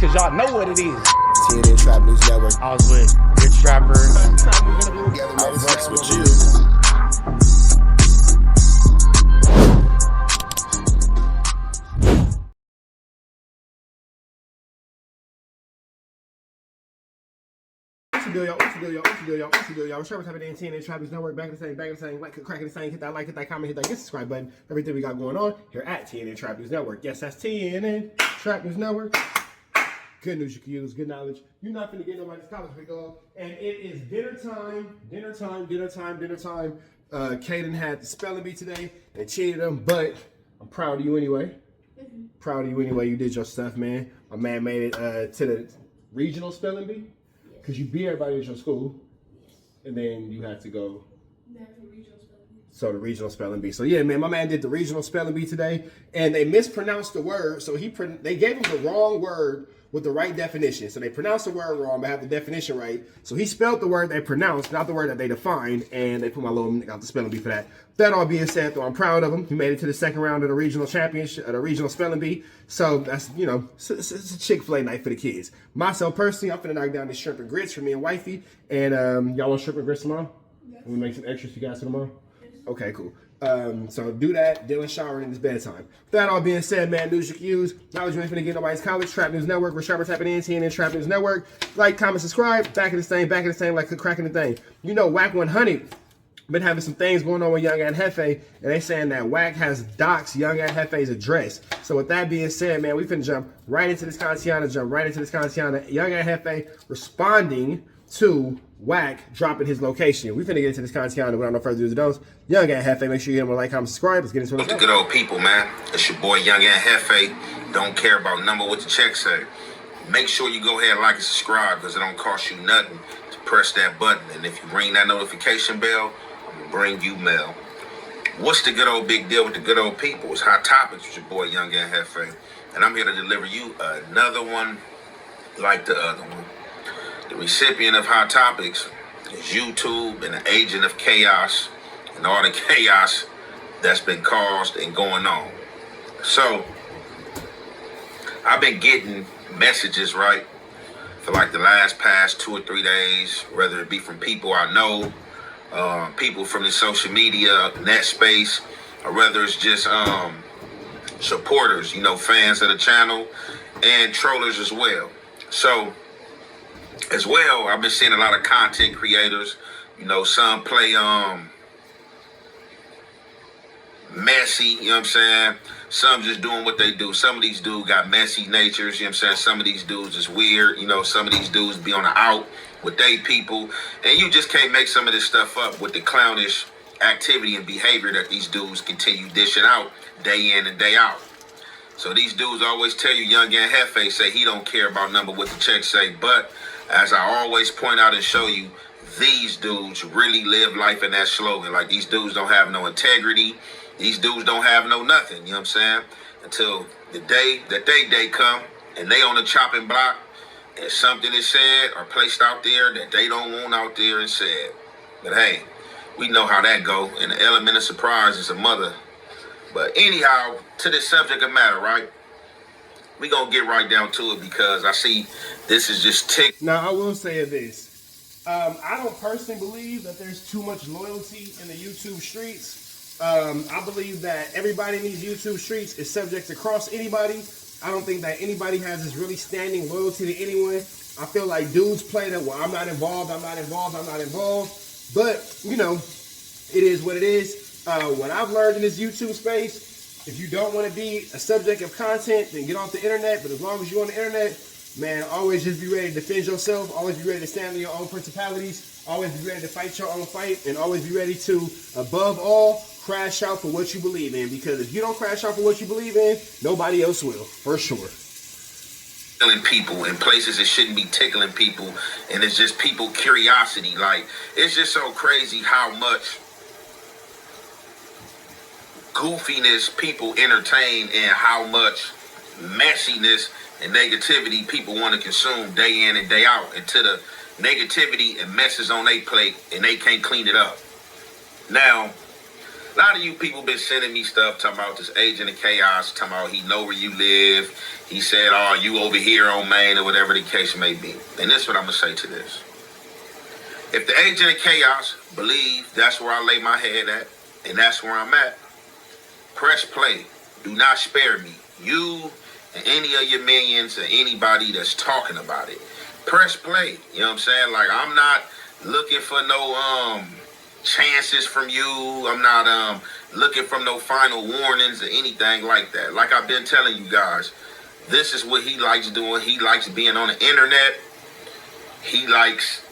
cause y'all know what it is. TNN Trap News Network. I was with Rich Trapper. I fucks with you. What's the deal, y'all? We're Trapper Type of TNN Trap News Network. Back in the same, like, cracking the same. Hit that like, hit that comment, hit that subscribe button. Everything we got going on here at TNN Trap News Network. Yes, that's TNN Trap News Network. Good news you can use, good knowledge. You're not finna get nobody's college, big dog. And it is dinner time. Kaden had the spelling bee today. They cheated him, but I'm proud of you anyway. You did your stuff, man. My man made it to the regional spelling bee. Because you beat everybody at your school, and then you had to go. So the regional spelling bee. So yeah, man, my man did the regional spelling bee today, and they mispronounced the word. So they gave him the wrong word with the right definition. So they pronounced the word wrong, but have the definition right. So he spelled the word they pronounced, not the word that they defined, and they put my little nigga out the spelling bee for that. That all being said, though, I'm proud of him. He made it to the second round of the regional championship, the regional spelling bee. So that's, you know, it's a Chick-fil-A night for the kids. Myself personally, I'm finna knock down this shrimp and grits for me and wifey. And y'all want shrimp and grits tomorrow? Yes. We make some extras for you guys tomorrow. Yes. Okay, cool. So do that. Dylan showering in his bedtime. That all being said, man, news you can use. Knowledge you ain't finna get nobody's college. Trap News Network. We're Trapper Typing in TNN Trap News Network. Like, comment, subscribe. Back in the same, like cracking the thing. You know, WACK190 been having some things going on with Young and Jefe, and they saying that WACK has doxed Young and Jefe's address. So with that being said, man, we finna jump right into this Kantiana. Young and Jefe responding to WACK dropping his location. We finna get into this Kantiana without no further ado. Young and Jefe, make sure you hit him a like, comment, subscribe. Let's get into it. The good old people, man. It's your boy Young and Jefe. Don't care about number what the check say. Make sure you go ahead and like and subscribe because it don't cost you nothing to press that button. And if you ring that notification bell, bring you mail. What's the good old big deal with the good old people? It's Hot Topics with your boy Young and Jefe, and I'm here to deliver you another one like the other one. The recipient of Hot Topics is YouTube and the agent of chaos and all the chaos that's been caused and going on. So I've been getting messages, right, for like the past 2 or 3 days, whether it be from people I know, people from the social media net space, or whether it's just supporters, you know, fans of the channel and trollers as well. So as well, I've been seeing a lot of content creators, you know, some play messy, you know what I'm saying? Some just doing what they do. Some of these dudes got messy natures, you know what I'm saying? Some of these dudes is weird, you know, some of these dudes be on the out with they people, and you just can't make some of this stuff up with the clownish activity and behavior that these dudes continue dishing out day in and day out. So these dudes always tell you, Young and Jefe say he don't care about number what the checks say, but as I always point out and show you, these dudes really live life in that slogan. Like, these dudes don't have no integrity. These dudes don't have no nothing, you know what I'm saying? Until the day that they come and they on the chopping block, and something is said or placed out there that they don't want out there and said. But hey, we know how that go, and the element of surprise is a mother. But anyhow, to this subject of matter, right? We gonna get right down to it because I see this is just tick. Now, I will say this. I don't personally believe that there's too much loyalty in the YouTube streets. I believe that everybody in these YouTube streets is subject to cross anybody. I don't think that anybody has this really standing loyalty to anyone. I feel like dudes play that, well, I'm not involved. But, you know, it is what it is. What I've learned in this YouTube space, if you don't want to be a subject of content, then get off the internet. But as long as you're on the internet, man, always just be ready to defend yourself. Always be ready to stand on your own principalities. Always be ready to fight your own fight. And always be ready to, above all, crash out for what you believe in, because if you don't crash out for what you believe in, nobody else will, for sure. Tickling people in places it shouldn't be tickling people, and it's just people curiosity. Like, it's just so crazy how much goofiness people entertain and how much messiness and negativity people want to consume day in and day out, until the negativity and messes on their plate and they can't clean it up. Now, A lot of you people been sending me stuff talking about this agent of chaos, talking about he know where you live. He said, oh, you over here on Maine or whatever the case may be. And this is what I'm going to say to this. If the agent of chaos believe that's where I lay my head at, and that's where I'm at, press play. Do not spare me. You and any of your minions or anybody that's talking about it. Press play. You know what I'm saying? Like, I'm not looking for no chances from you. I'm not looking for no final warnings or anything like that. Like I've been telling you guys, this is what he likes doing. He likes being on the internet. He likes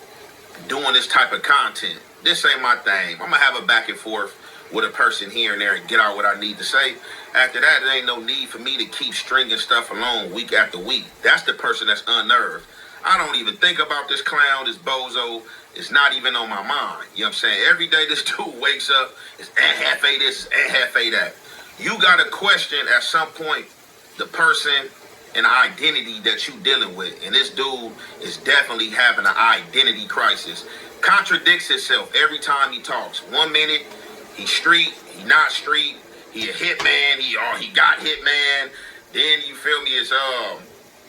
doing this type of content. This ain't my thing. I'm gonna have a back and forth with a person here and there and get out what I need to say. After that, there ain't no need for me to keep stringing stuff along week after week. That's the person that's unnerved. I don't even think about this clown, this bozo. It's not even on my mind. You know what I'm saying? Every day this dude wakes up, it's Jefe this, it's Jefe that. You gotta question at some point the person and the identity that you dealing with. And this dude is definitely having an identity crisis. Contradicts himself every time he talks. 1 minute, he's street, he not street, he a hitman, he got hitman. Then you feel me, it's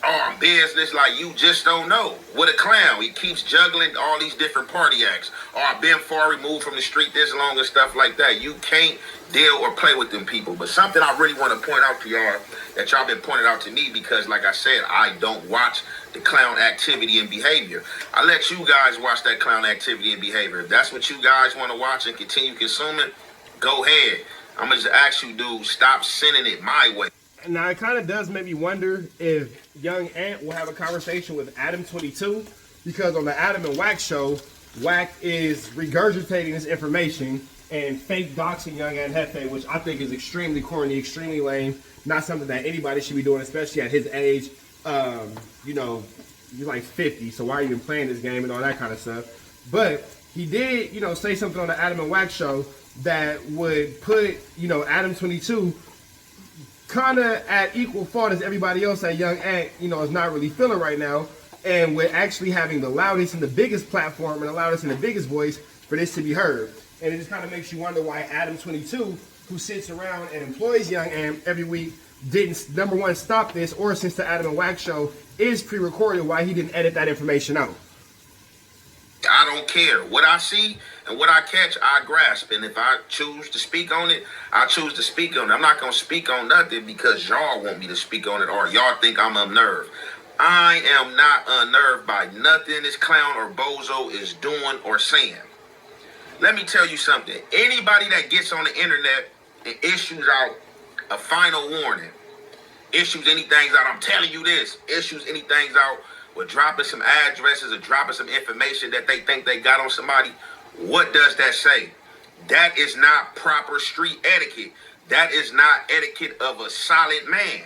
I'm business, like you just don't know. What a clown. He keeps juggling all these different party acts. I've been far removed from the street this long and stuff like that. You can't deal or play with them people. But something I really want to point out to y'all that y'all been pointing out to me, because like I said, I don't watch the clown activity and behavior. I let you guys watch that clown activity and behavior. If that's what you guys want to watch and continue consuming, go ahead. I'm going to just ask you, dude, stop sending it my way. Now, it kind of does make me wonder if Young Ant will have a conversation with Adam22, because on the Adam and WACK show, WACK is regurgitating this information and fake doxing Young Ant Jefe, which I think is extremely corny, extremely lame, not something that anybody should be doing, especially at his age. You know, you're like 50, so why are you even playing this game and all that kind of stuff? But he did, you know, say something on the Adam and WACK show that would put, you know, Adam22 kind of at equal fault as everybody else that Young Ant, you know, is not really feeling right now. And we're actually having the loudest and the biggest platform and the loudest and the biggest voice for this to be heard. And it just kind of makes you wonder why Adam22, who sits around and employs Young Ant every week, didn't, number one, stop this, or since the Adam and WACK show is pre-recorded, why he didn't edit that information out. I don't care. What I see and what I catch, I grasp. And if I choose to speak on it, I choose to speak on it. I'm not going to speak on nothing because y'all want me to speak on it or y'all think I'm unnerved. I am not unnerved by nothing this clown or bozo is doing or saying. Let me tell you something. Anybody that gets on the internet and issues out a final warning, issues anything out, I'm telling you this, issues anything out, with dropping some addresses or dropping some information that they think they got on somebody, what does that say? That is not proper street etiquette. That is not etiquette of a solid man.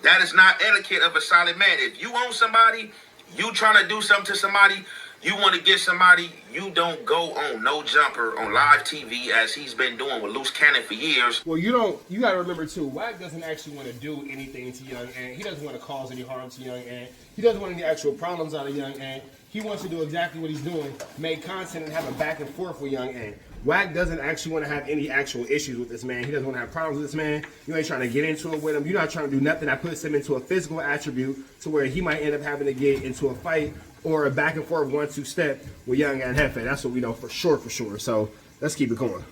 That is not etiquette of a solid man. If you own somebody, you trying to do something to somebody, you want to get somebody, you don't go on no jumper on live TV as he's been doing with Loose Cannon for years. Well, you got to remember too, WACK doesn't actually want to do anything to Young Ant. He doesn't want to cause any harm to Young Ant. He doesn't want any actual problems out of Young Ant. He wants to do exactly what he's doing, make content and have a back and forth with Young Ant. WACK doesn't actually want to have any actual issues with this man. He doesn't want to have problems with this man. You ain't trying to get into it with him. You're not trying to do nothing that puts him into a physical attribute to where he might end up having to get into a fight or a back and forth 1-2 step with Young Ant Jefe. That's what we know for sure. So let's keep it going.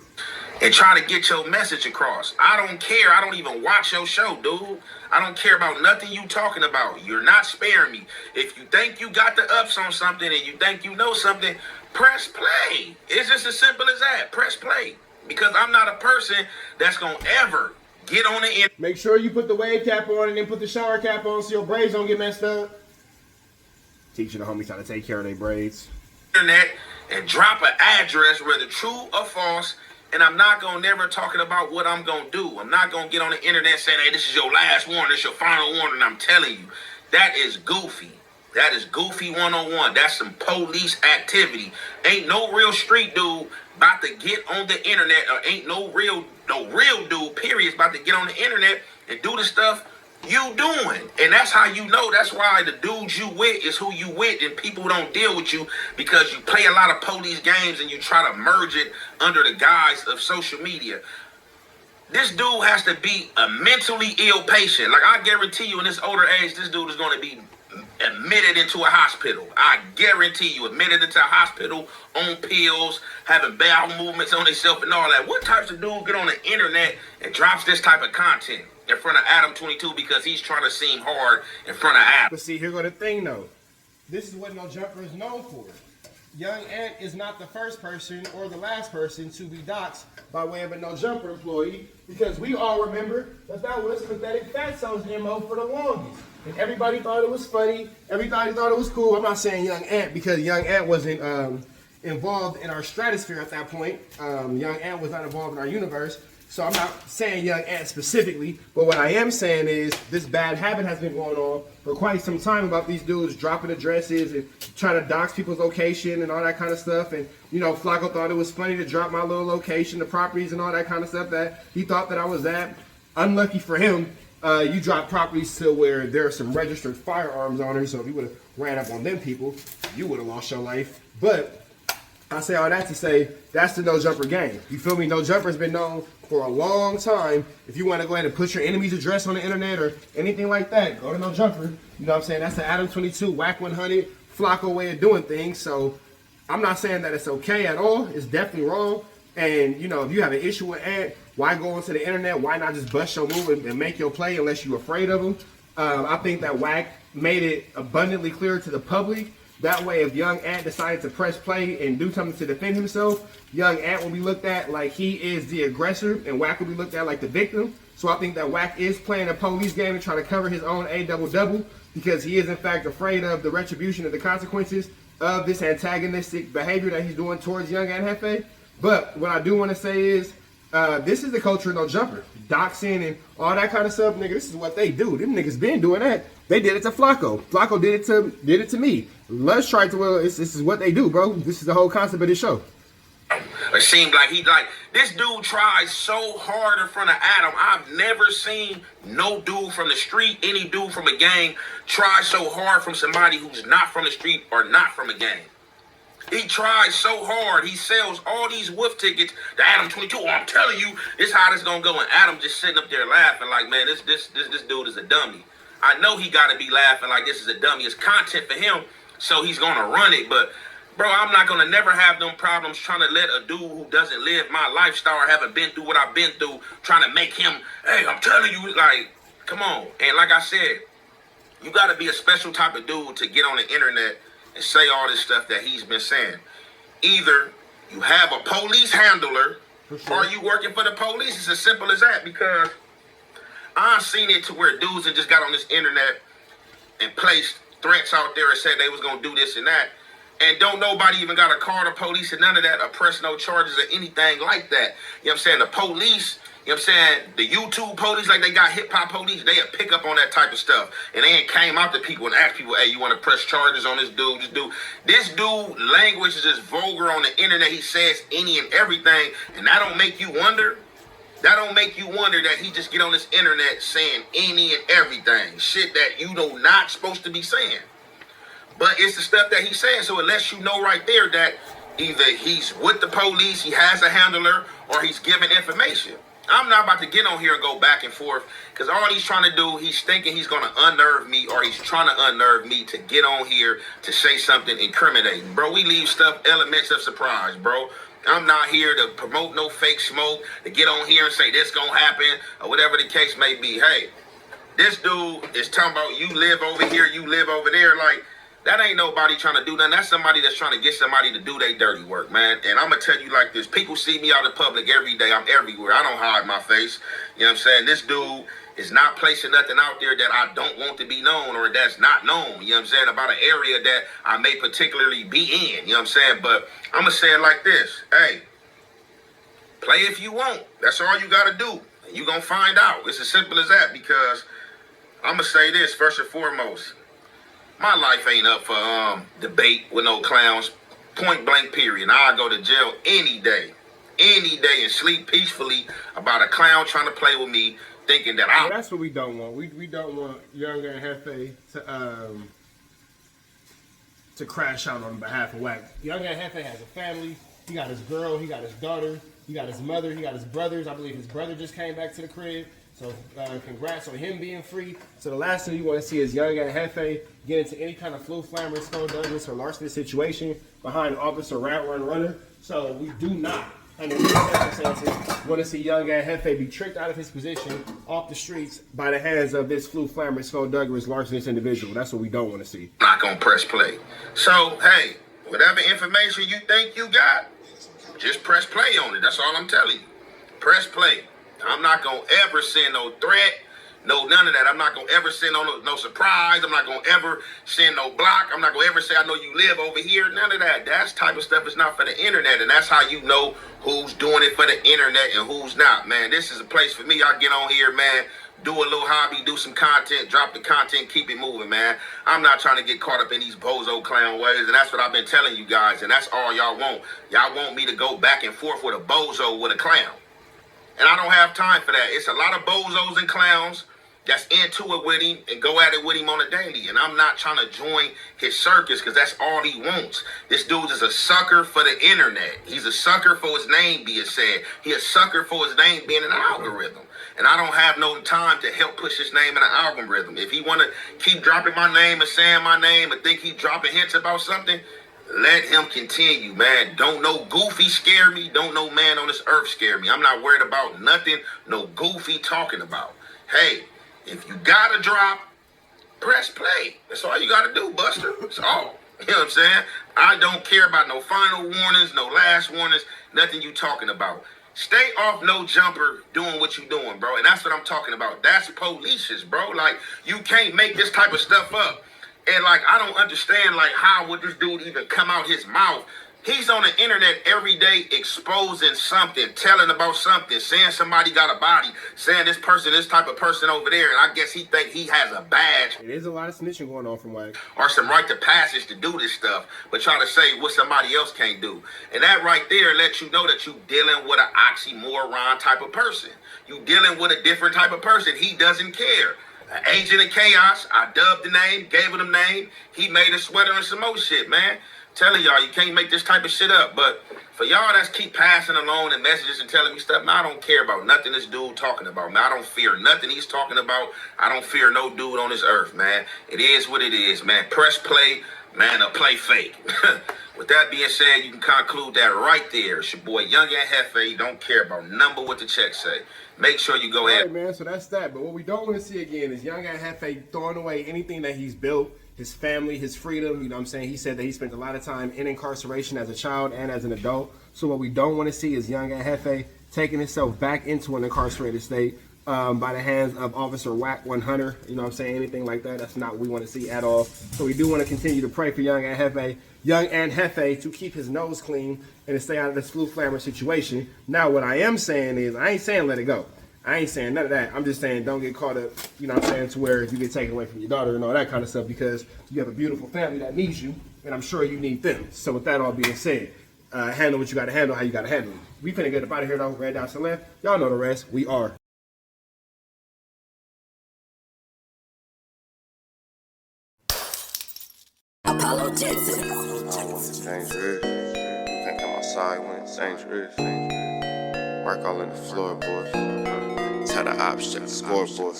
And try to get your message across. I don't care. I don't even watch your show, dude. I don't care about nothing you talking about. You're not sparing me. If you think you got the ups on something and you think you know something, press play. It's just as simple as that. Press play. Because I'm not a person that's going to ever get on the internet. Make sure you put the wave cap on and then put the shower cap on so your braids don't get messed up. Teaching the homies how to take care of their braids. Internet and drop an address, whether true or false, and I'm not going to never talking about what I'm going to do. I'm not going to get on the internet saying, hey, this is your last warning, this is your final warning. I'm telling you, that is goofy. That is goofy 101. That's some police activity. Ain't no real street dude about to get on the internet, or ain't no real dude, period, is about to get on the internet and do the stuff you doing? And that's how you know. That's why the dudes you with is who you with, and people don't deal with you because you play a lot of police games and you try to merge it under the guise of social media. This dude has to be a mentally ill patient. Like, I guarantee you in this older age, this dude is going to be admitted into a hospital. I guarantee you, admitted into a hospital, on pills, having bowel movements on himself and all that. What types of dude get on the internet and drops this type of content in front of Adam 22 because he's trying to seem hard in front of Adam? But see, here go the thing though. This is what No Jumper is known for. Young Ant is not the first person or the last person to be doxxed by way of a No Jumper employee, because we all remember that was Pathetic Fatso's MO for the longest. And everybody thought it was funny. Everybody thought it was cool. I'm not saying Young Ant because Young Ant wasn't involved in our stratosphere at that point. Young Ant was not involved in our universe. So I'm not saying Young Ant specifically, but what I am saying is this bad habit has been going on for quite some time about these dudes dropping addresses and trying to dox people's location and all that kind of stuff. And, you know, Flacco thought it was funny to drop my little location, the properties and all that kind of stuff that he thought that I was at. Unlucky for him, you drop properties to where there are some registered firearms on it. So if you would have ran up on them people, you would have lost your life. But I say all that to say that's the No Jumper game. You feel me? No Jumper's been known for a long time. If you want to go ahead and put your enemy's address on the internet or anything like that, go to No Jumper. You know what I'm saying? That's the Adam 22 WACK190 Flacco way of doing things. So I'm not saying that it's okay at all. It's definitely wrong. And you know, if you have an issue with Ant, why go onto the internet? Why not just bust your move and make your play unless you're afraid of him? I think that WACK made it abundantly clear to the public. That way, if Young Ant decided to press play and do something to defend himself, Young Ant will be looked at like he is the aggressor, and WACK will be looked at like the victim. So I think that WACK is playing a police game and trying to cover his own A-double-double because he is, in fact, afraid of the retribution of the consequences of this antagonistic behavior that he's doing towards Young Ant Jefe. But what I do want to say is, this is the culture of No Jumper. Doxing and all that kind of stuff, nigga, this is what they do. Them niggas been doing that. They did it to Flacco. Flacco did it to me. Let's try to, well, this is what they do, bro. This is the whole concept of this show. It seemed like this dude tries so hard in front of Adam. I've never seen no dude from the street, any dude from a gang, try so hard from somebody who's not from the street or not from a gang. He tries so hard. He sells all these wolf tickets to Adam 22. Oh, I'm telling you, this is how this gonna go. And Adam just sitting up there laughing like, man, this dude is a dummy. I know he gotta be laughing like this is a dummy. It's content for him, so he's gonna run it. But bro, I'm not gonna never have them problems trying to let a dude who doesn't live my lifestyle or haven't been through what I've been through, trying to make him, hey, I'm telling you, like, come on. And like I said, you gotta be a special type of dude to get on the internet and say all this stuff that he's been saying. Either you have a police handler or you working for the police. It's as simple as that, because I've seen it to where dudes have just got on this internet and placed threats out there and said they was going to do this and that. And don't nobody even got to call the police and none of that or press no charges or anything like that. You know what I'm saying? The police, you know what I'm saying? The YouTube police, like they got hip hop police, they'll pick up on that type of stuff. And they ain't came out to people and asked people, hey, you want to press charges on this dude? This dude language is just vulgar on the internet. He says any and everything. And that don't make you wonder. That don't make you wonder that he just get on this internet saying any and everything. Shit that you know not supposed to be saying. But it's the stuff that he's saying. So it lets you know right there that either he's with the police, he has a handler, or he's giving information. I'm not about to get on here and go back and forth, because all he's trying to do, he's thinking he's going to unnerve me, or he's trying to unnerve me to get on here to say something incriminating. Bro, we leave stuff, elements of surprise, bro. I'm not here to promote no fake smoke, to get on here and say this gonna happen, or whatever the case may be. Hey, this dude is talking about you live over here, you live over there. Like, that ain't nobody trying to do nothing. That's somebody that's trying to get somebody to do their dirty work, man. And I'm going to tell you like this. People see me out in public every day. I'm everywhere. I don't hide my face. You know what I'm saying? This dude is not placing nothing out there that I don't want to be known or that's not known. You know what I'm saying? About an area that I may particularly be in. You know what I'm saying? But I'm going to say it like this. Hey, play if you want. That's all you got to do. And you're going to find out. It's as simple as that, because I'm going to say this first and foremost. My life ain't up for debate with no clowns. Point blank period. I'll go to jail any day, and sleep peacefully about a clown trying to play with me, thinking that Well, that's what we don't want. We don't want Young and Jefe to crash out on behalf of WACK. Young and Jefe has a family. He got his girl. He got his daughter. He got his mother. He got his brothers. I believe his brother just came back to the crib. So congrats on him being free. So the last thing you want to see is Young and Jefe get into any kind of flu flammer, Skull Douglas, or larceny situation behind Officer Rat Run Runner. So we do not, under any circumstances, want to see Young and Jefe be tricked out of his position off the streets by the hands of this flu flammer, Skull Douglas, larcenous individual. That's what we don't want to see. not gonna press play. So hey, whatever information you think you got, just press play on it. That's all I'm telling you. Press play. I'm not gonna ever send no threat, no none of that. I'm not gonna ever send no surprise. I'm not gonna ever send no block. I'm not gonna ever say I know you live over here. None of that. That type of stuff is not for the internet, and that's how you know who's doing it for the internet and who's not. Man, this is a place for me. I get on here, man. Do a little hobby, do some content, drop the content, keep it moving, man. I'm not trying to get caught up in these bozo clown ways, and that's what I've been telling you guys, and that's all y'all want. Y'all want me to go back and forth with a bozo with a clown. And I don't have time for that. It's a lot of bozos and clowns that's into it with him and go at it with him on a daily. And I'm not trying to join his circus because that's all he wants. This dude is a sucker for the internet. He's a sucker for his name being said. He's a sucker for his name being in an algorithm. And I don't have no time to help push his name in an algorithm. If he want to keep dropping my name and saying my name and think he's dropping hints about something, let him continue, man. Don't no goofy scare me. Don't no man on this earth scare me. I'm not worried about nothing no goofy talking about. Hey, if you got to drop, press play. That's all you got to do, Buster. That's all. You know what I'm saying? I don't care about no final warnings, no last warnings, nothing you talking about. Stay off no jumper doing what you doing, bro. And that's what I'm talking about. That's police, bro. Like, you can't make this type of stuff up. And like, I don't understand, like, how would this dude even come out his mouth? He's on the internet every day exposing something, telling about something, saying somebody got a body, saying this person, this type of person over there. And I guess he think he has a badge. It is a lot of snitching going on from WACK. Or some right to passage to do this stuff, but try to say what somebody else can't do. And that right there lets you know that you dealing with an oxymoron type of person. You dealing with a different type of person. He doesn't care. An agent of chaos. I dubbed the name, gave him the name. He made a sweater and some more shit, man. Telling y'all, you can't make this type of shit up. But for y'all that's keep passing along and messages and telling me stuff, man, I don't care about nothing this dude talking about, man. I don't fear nothing he's talking about. I don't fear no dude on this earth, man. It is what it is, man. Press play, man, or play fake. With that being said, you can conclude that right there. It's your boy, Young and Jefe. Don't care about number what the check say. Make sure you go ahead. All right, man, so that's that. But what we don't want to see again is Young and Jefe throwing away anything that he's built, his family, his freedom. You know what I'm saying? He said that he spent a lot of time in incarceration as a child and as an adult. So what we don't want to see is Young and Jefe taking himself back into an incarcerated state by the hands of Officer WACK190. You know what I'm saying? Anything like that, that's not what we want to see at all. So we do want to continue to pray for Young and Jefe to keep his nose clean and to stay out of this flu flammer situation. Now, what I am saying is, I ain't saying let it go. I ain't saying none of that. I'm just saying don't get caught up, you know what I'm saying, to where you get taken away from your daughter and all that kind of stuff, because you have a beautiful family that needs you, and I'm sure you need them. So with that all being said, handle what you got to handle, how you got to handle it. We finna get up out of here, though. Right down to the left. Y'all know the rest. We are. Apollo Jackson. It's dangerous. You can't come outside when it's dangerous. Work all in the floorboard. Tell the ops check the scoreboard.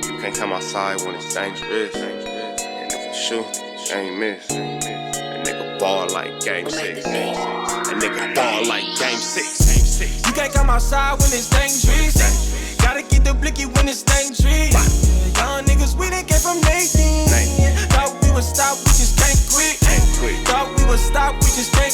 You can't come outside when it's dangerous. And if you shoot, you ain't miss. A nigga ball like game 6. A nigga ball like game 6. You can't come outside when it's dangerous. Gotta get the blicky when it's dangerous. Young niggas, we done came from Nathan. Thought we would stop, we just can't quit. Thought we would stop, we just can't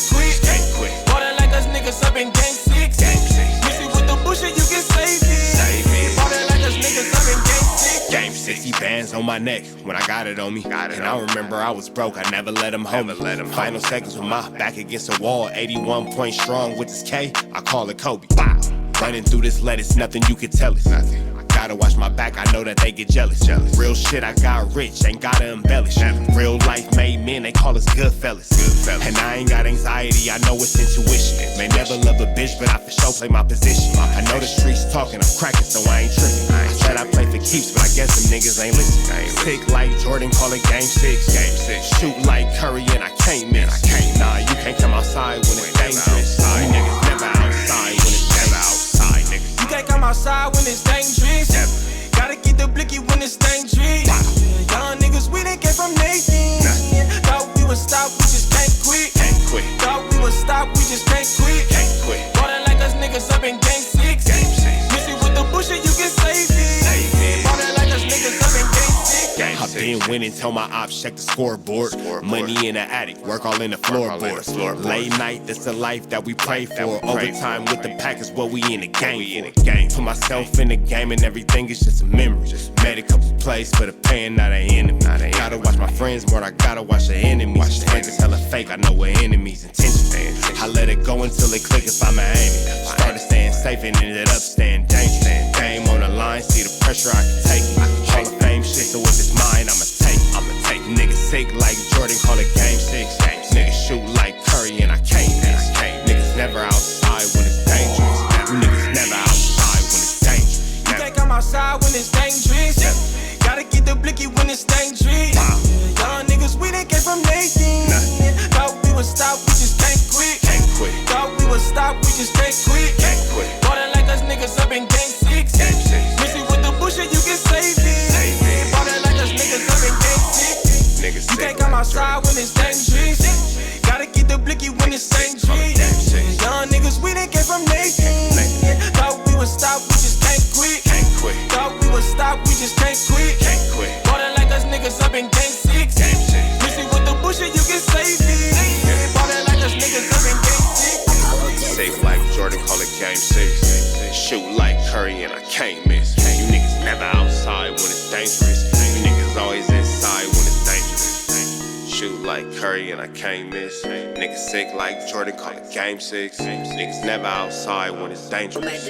quit. Ballin' like us niggas up in game 6. Miss it with the bullshit, you can save it. Ballin' like us niggas up in game 6. Game 60 bands on my neck when I got it on me. And I remember I was broke, I never let him hold me. Final seconds with my back against the wall. 81 points strong with this K, I call it Kobe. Running through this lettuce, nothing you can tell us. Gotta watch my back, I know that they get jealous. Real shit, I got rich, ain't gotta embellish. Real life made men, they call us good fellas. And I ain't got anxiety, I know it's intuition. May never love a bitch, but I for sure play my position. I know the streets talking, I'm cracking, so I ain't tripping. I said I play for keeps, but I guess them niggas ain't listening. Sick like Jordan, call it game 6. Shoot like Curry and I can't miss. Nah, you can't come outside when it's dangerous. You niggas never outside when it's outside, niggas. You can't come outside when it's dangerous. Gotta get the blicky when it's dangerous. Young niggas, we done came from Nathan. Thought we would stop, we just can't quit. Thought we would stop, we just can't quit. Ballin' like us niggas up in game 6. Miss it with the bush and you can save it. Ballin' like us niggas up in game 6. I've been winning, tell my ops check the scoreboard. Money in the attic, work all in the floorboards. Late night, that's the life that we pray for. Overtime with the pack is what we in the game for. Put myself in the game and everything is just a memory. Made a couple plays for the pain, not an enemy. Gotta watch my friends more, I gotta watch the enemies. Friends is hella fake, I know what enemies' intentions. I let it go until it click if I'm aiming. Started staying safe and ended up staying dangerous. Game on the line, see the pressure I can take. Hall of Fame shit, so if it's mine, I'ma take. Niggas sick like Jordan, call it game 6. Niggas shoot like Curry and I can't miss. Niggas never outside when it's dangerous. Niggas never outside when it's dangerous. You can't come outside when it's dangerous. Gotta get the blicky when it's dangerous. Young niggas, we done came from Nathan. Thought we would stop, we just can't quit. Thought we would stop, we just can't quit. Ballin' like us niggas up in game 6. Miss it with the bush and you can save it. Ballin' like us niggas up in game 6. You can't come outside when it's dangerous. Gotta get the blicky when it's dangerous. Young niggas, we done came from Nathan. Thought we would stop, we just can't quit. Thought we would stop, we just can't quit. Ballin' like us niggas up in game 6. Miss it with the bush and you can save it. Ballin' like us niggas up in game 6. Safe like Jordan, call it game 6. Shoot like Curry and I can't miss. You niggas never outside when it's dangerous. You niggas always inside when it's dangerous. Shoot like Curry and I can't miss. Niggas sick like Jordan, call it game 6. Niggas never outside when it's dangerous.